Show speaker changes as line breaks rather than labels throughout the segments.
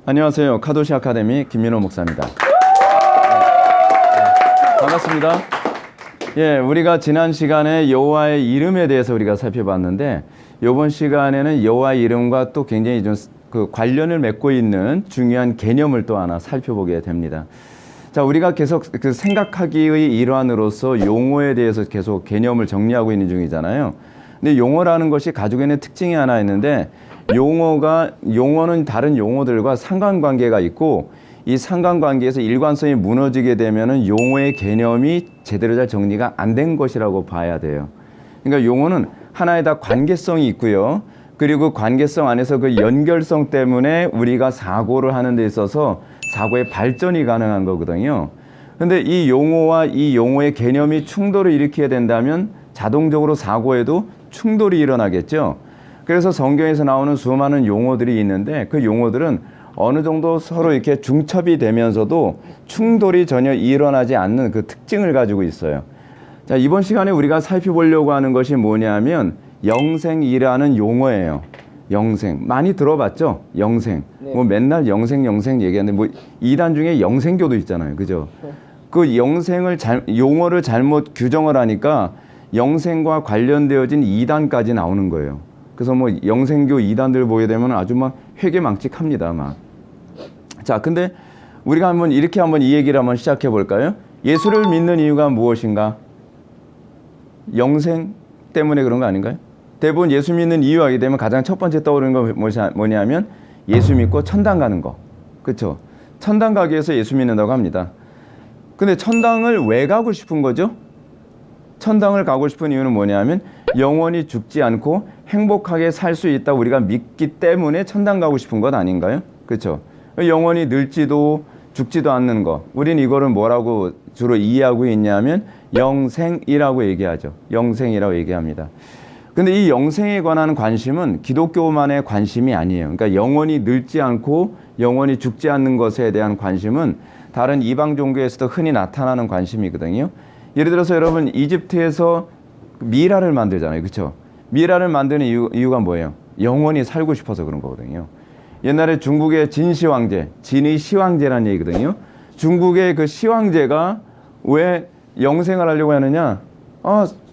안녕하세요. 카도시 아카데미 김민호 목사입니다. 반갑습니다. 예, 우리가 지난 시간에 여호와의 이름에 대해서 우리가 살펴봤는데 이번 시간에는 여호와의 이름과 또 굉장히 좀 그 관련을 맺고 있는 중요한 개념을 또 하나 살펴보게 됩니다. 자, 우리가 계속 그 생각하기의 일환으로서 용어에 대해서 계속 개념을 정리하고 있는 중이잖아요. 근데 용어라는 것이 가지고 있는 특징이 하나 있는데 용어는 다른 용어들과 상관관계가 있고 이 상관관계에서 일관성이 무너지게 되면은 용어의 개념이 제대로 잘 정리가 안 된 것이라고 봐야 돼요. 그러니까 용어는 하나의 다 관계성이 있고요. 그리고 관계성 안에서 그 연결성 때문에 우리가 사고를 하는 데 있어서 사고의 발전이 가능한 거거든요. 근데 이 용어와 이 용어의 개념이 충돌을 일으키게 된다면 자동적으로 사고에도 충돌이 일어나겠죠. 그래서 성경에서 나오는 수많은 용어들이 있는데 그 용어들은 어느 정도 서로 이렇게 중첩이 되면서도 충돌이 전혀 일어나지 않는 그 특징을 가지고 있어요. 자, 이번 시간에 우리가 살펴보려고 하는 것이 뭐냐면 영생이라는 용어예요. 영생. 많이 들어봤죠? 영생.
네.
뭐 맨날 영생 얘기하는데 뭐 이단 중에 영생교도 있잖아요. 그죠? 그 영생을 용어를 잘못 규정을 하니까 영생과 관련되어진 이단까지 나오는 거예요. 그래서 뭐 영생교 이단들 보게 되면 아주 막 회개망측합니다. 막. 자, 근데 우리가 한번 이렇게 한번 이 얘기를 한번 시작해 볼까요? 예수를 믿는 이유가 무엇인가? 영생 때문에 그런 거 아닌가요? 대부분 예수 믿는 이유 하게 되면 가장 첫 번째 떠오르는 건 뭐냐면 예수 믿고 천당 가는 거. 그렇죠? 천당 가기 위해서 예수 믿는다고 합니다. 근데 천당을 왜 가고 싶은 거죠? 천당을 가고 싶은 이유는 뭐냐면 영원히 죽지 않고 행복하게 살 수 있다고 우리가 믿기 때문에 천당 가고 싶은 것 아닌가요? 그렇죠? 영원히 늙지도 죽지도 않는 것. 우린 이거를 뭐라고 주로 이해하고 있냐면 영생이라고 얘기하죠. 영생이라고 얘기합니다. 근데 이 영생에 관한 관심은 기독교만의 관심이 아니에요. 그러니까 영원히 늙지 않고 영원히 죽지 않는 것에 대한 관심은 다른 이방 종교에서도 흔히 나타나는 관심이거든요. 예를 들어서 여러분 이집트에서 미라를 만들잖아요. 그렇죠? 미라를 만드는 이유가 뭐예요? 영원히 살고 싶어서 그런 거거든요. 옛날에 중국의 진시황제, 진의 시황제라는 얘기거든요. 중국의 그 시황제가 왜 영생을 하려고 하느냐?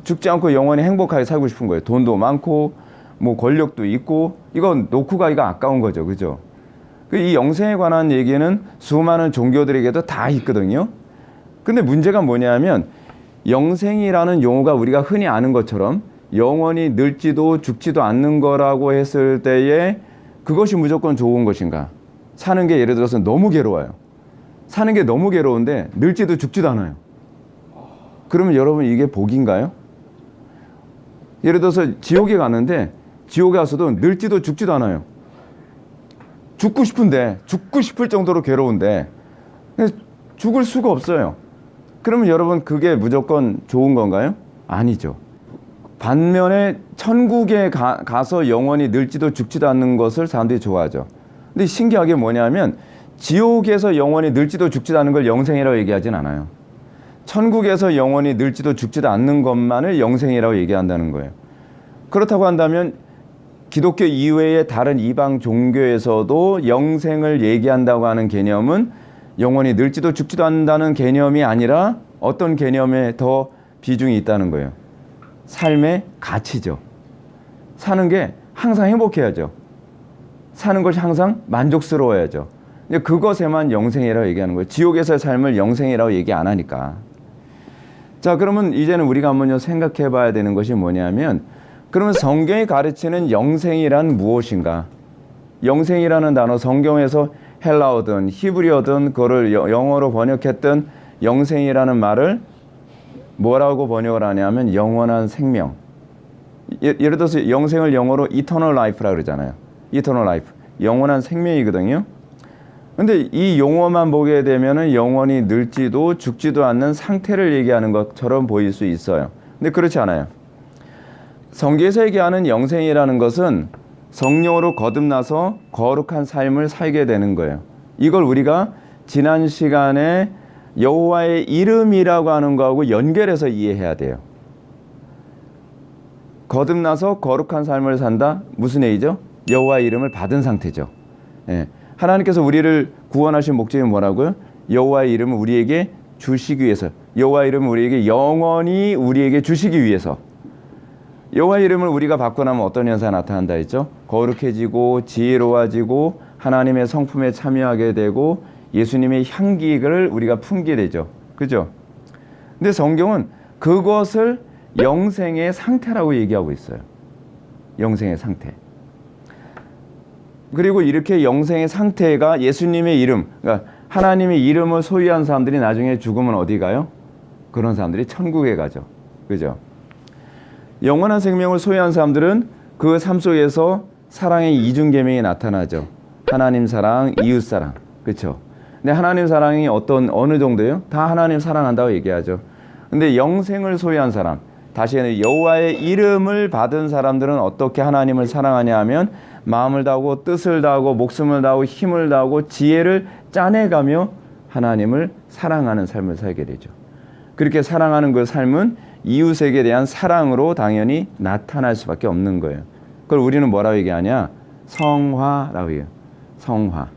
죽지 않고 영원히 행복하게 살고 싶은 거예요. 돈도 많고 뭐 권력도 있고 이거 놓고 가기가 아까운 거죠. 그죠? 이 영생에 관한 얘기는 수많은 종교들에게도 다 있거든요. 근데 문제가 뭐냐면 영생이라는 용어가 우리가 흔히 아는 것처럼 영원히 늙지도 죽지도 않는 거라고 했을 때에 그것이 무조건 좋은 것인가? 사는 게 예를 들어서 너무 괴로워요. 사는 게 너무 괴로운데 늙지도 죽지도 않아요. 그러면 여러분 이게 복인가요? 예를 들어서 지옥에 가는데 지옥에 가서도 늙지도 죽지도 않아요. 죽고 싶을 정도로 괴로운데 죽을 수가 없어요. 그러면 여러분 그게 무조건 좋은 건가요? 아니죠. 반면에 천국에 가서 영원히 늙지도 죽지도 않는 것을 사람들이 좋아하죠. 근데 신기하게 뭐냐면 지옥에서 영원히 늙지도 죽지도 않는 걸 영생이라고 얘기하진 않아요. 천국에서 영원히 늙지도 죽지도 않는 것만을 영생이라고 얘기한다는 거예요. 그렇다고 한다면 기독교 이외의 다른 이방 종교에서도 영생을 얘기한다고 하는 개념은 영원히 늙지도 죽지도 않는다는 개념이 아니라 어떤 개념에 더 비중이 있다는 거예요. 삶의 가치죠. 사는 게 항상 행복해야죠. 사는 것이 항상 만족스러워야죠. 근데 그것에만 영생이라고 얘기하는 거예요. 지옥에서의 삶을 영생이라고 얘기 안 하니까. 자, 그러면 이제는 우리가 한번 생각해 봐야 되는 것이 뭐냐면 그러면 성경이 가르치는 영생이란 무엇인가? 영생이라는 단어 성경에서 헬라어든 히브리어든 그거를 영어로 번역했던 영생이라는 말을 뭐라고 번역을 하냐면 영원한 생명. 예를 들어서 영생을 영어로 eternal life라고 그러잖아요. eternal life. 영원한 생명이거든요. 근데 이 용어만 보게 되면은 영원히 늙지도 죽지도 않는 상태를 얘기하는 것처럼 보일 수 있어요. 근데 그렇지 않아요. 성경에서 얘기하는 영생이라는 것은 성령으로 거듭나서 거룩한 삶을 살게 되는 거예요. 이걸 우리가 지난 시간에 여호와의 이름이라고 하는 거하고 연결해서 이해해야 돼요. 거듭나서 거룩한 삶을 산다? 무슨 얘기죠? 여호와의 이름을 받은 상태죠. 예. 하나님께서 우리를 구원하신 목적이 뭐라고요? 여호와의 이름을 우리에게 주시기 위해서. 여호와의 이름을 우리에게 영원히 우리에게 주시기 위해서. 여호와의 이름을 우리가 받고 나면 어떤 현상이 나타난다 했죠? 거룩해지고 지혜로워지고 하나님의 성품에 참여하게 되고 예수님의 향기를 우리가 품게 되죠. 그죠? 근데 성경은 그것을 영생의 상태라고 얘기하고 있어요. 영생의 상태. 그리고 이렇게 영생의 상태가 예수님의 이름, 그러니까 하나님의 이름을 소유한 사람들이 나중에 죽으면 어디 가요? 그런 사람들이 천국에 가죠. 그죠? 영원한 생명을 소유한 사람들은 그 삶 속에서 사랑의 이중 계명이 나타나죠. 하나님 사랑, 이웃 사랑. 그렇죠? 근데 하나님 사랑이 어느 정도예요? 다 하나님 사랑한다고 얘기하죠. 근데 영생을 소유한 사람, 다시 여호와의 이름을 받은 사람들은 어떻게 하나님을 사랑하냐 하면 마음을 다하고 뜻을 다하고 목숨을 다하고 힘을 다하고 지혜를 짜내가며 하나님을 사랑하는 삶을 살게 되죠. 그렇게 사랑하는 그 삶은 이웃에게 대한 사랑으로 당연히 나타날 수밖에 없는 거예요. 그걸 우리는 뭐라고 얘기하냐? 성화라고 해요. 성화.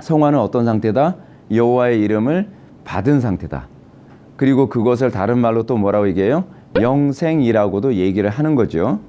성화는 어떤 상태다? 여호와의 이름을 받은 상태다. 그리고 그것을 다른 말로 또 뭐라고 얘기해요? 영생이라고도 얘기를 하는 거죠.